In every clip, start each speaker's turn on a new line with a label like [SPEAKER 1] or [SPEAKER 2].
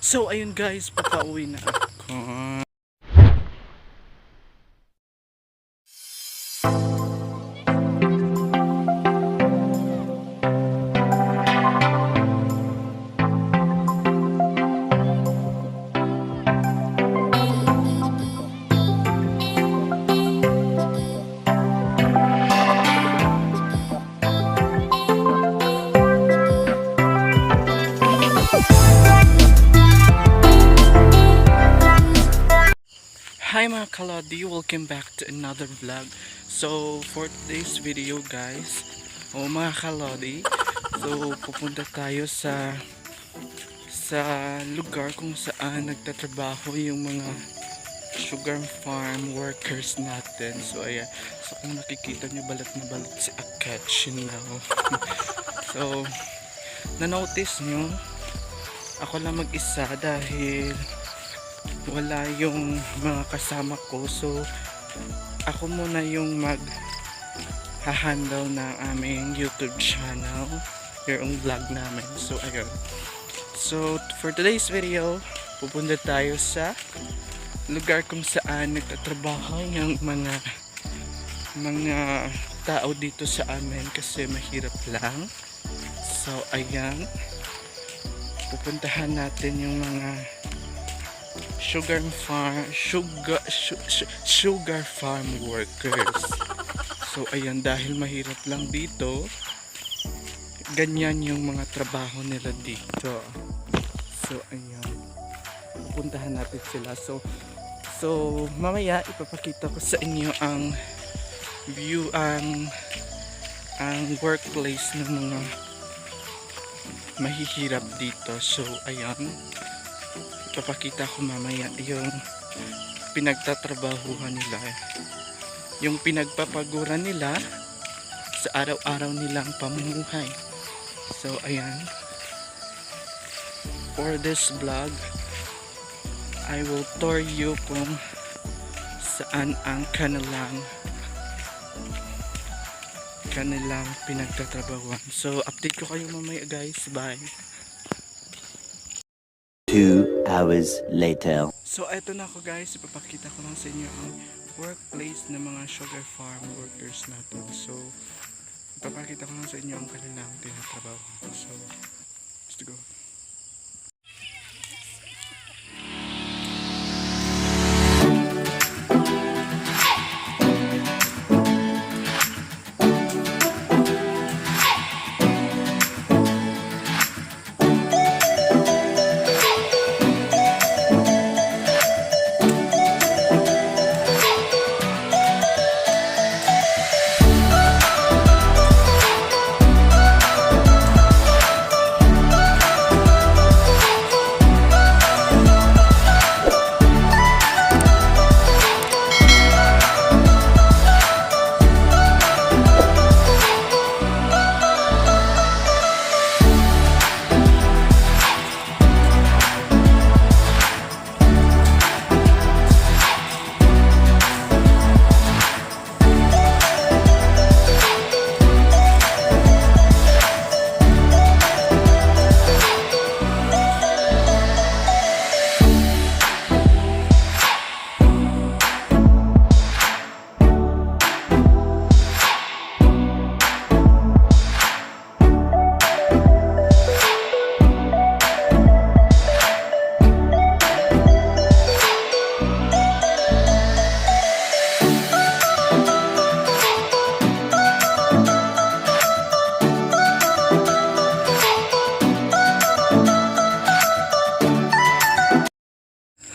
[SPEAKER 1] So ayun guys, papauwi na ako. Hi mga kalodi, welcome back to another vlog. So for today's video guys, mga kalodi, so pupunta tayo sa lugar kung saan nagtatrabaho yung mga sugar farm workers natin. So ayan, so kung nakikita nyo balat na balat si Aketch now. So na-notice nyo ako lang mag-isa dahil wala yung mga kasama ko, so ako muna yung mag-handle ng aming YouTube channel, yung vlog namin. So ayun, so for today's video pupunta tayo sa lugar kung saan nagtatrabaho yung mga tao dito sa amin kasi mahirap lang. So ayan, pupuntahan natin yung mga sugar farm workers. So ayan, dahil mahirap lang dito, ganyan yung mga trabaho nila dito. So ayan, pupuntahan natin sila. So mamaya ipapakita ko sa inyo ang view, ang workplace ng mga mahihirap dito. So ayan, papakita ko mamaya yung pinagtatrabahuhan nila, yung pinagpapaguran nila sa araw-araw nilang pamumuhay. So ayan, for this vlog I will tour you kung saan ang kanilang pinagtatrabahuhan. So update ko kayo mamaya guys, bye.
[SPEAKER 2] 2 hours later.
[SPEAKER 1] So eto na ako guys, ipapakita ko lang sa inyo ang workplace ng mga sugar farm workers natin. So ipapakita ko lang sa inyo ang kanilang tinatrabaho. So let's go.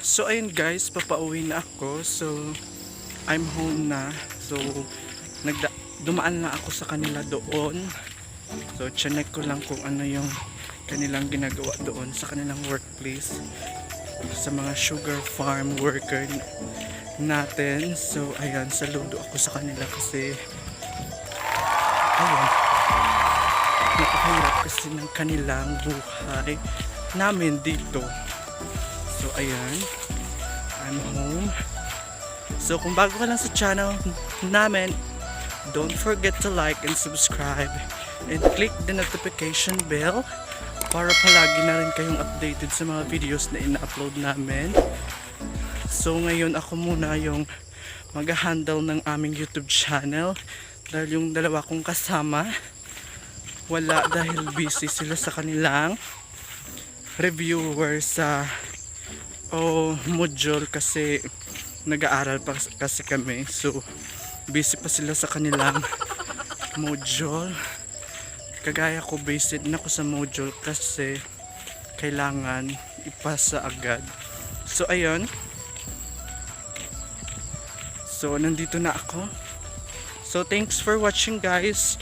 [SPEAKER 1] So ayun guys, papauwi na ako. So I'm home na. So dumaan na ako sa kanila doon. So chinek ko lang kung ano yung kanilang ginagawa doon sa kanilang workplace, sa mga sugar farm worker natin. So ayan, saludo ako sa kanila kasi ayun, napakahirap kasi ng kanilang buhay namin dito. So ayan, I'm home. So kung bago ka lang sa channel namin, don't forget to like and subscribe and click the notification bell para palagi na rin kayong updated sa mga videos na ina-upload namin. So ngayon ako muna yung mag-handle ng aming YouTube channel dahil yung dalawa kong kasama wala dahil busy sila sa kanilang reviewer sa module kasi nag-aaral pa kasi kami, so busy pa sila sa kanilang module. Kagaya ko, busy din ako sa module kasi kailangan ipasa agad. So ayun, so nandito na ako. So thanks for watching guys.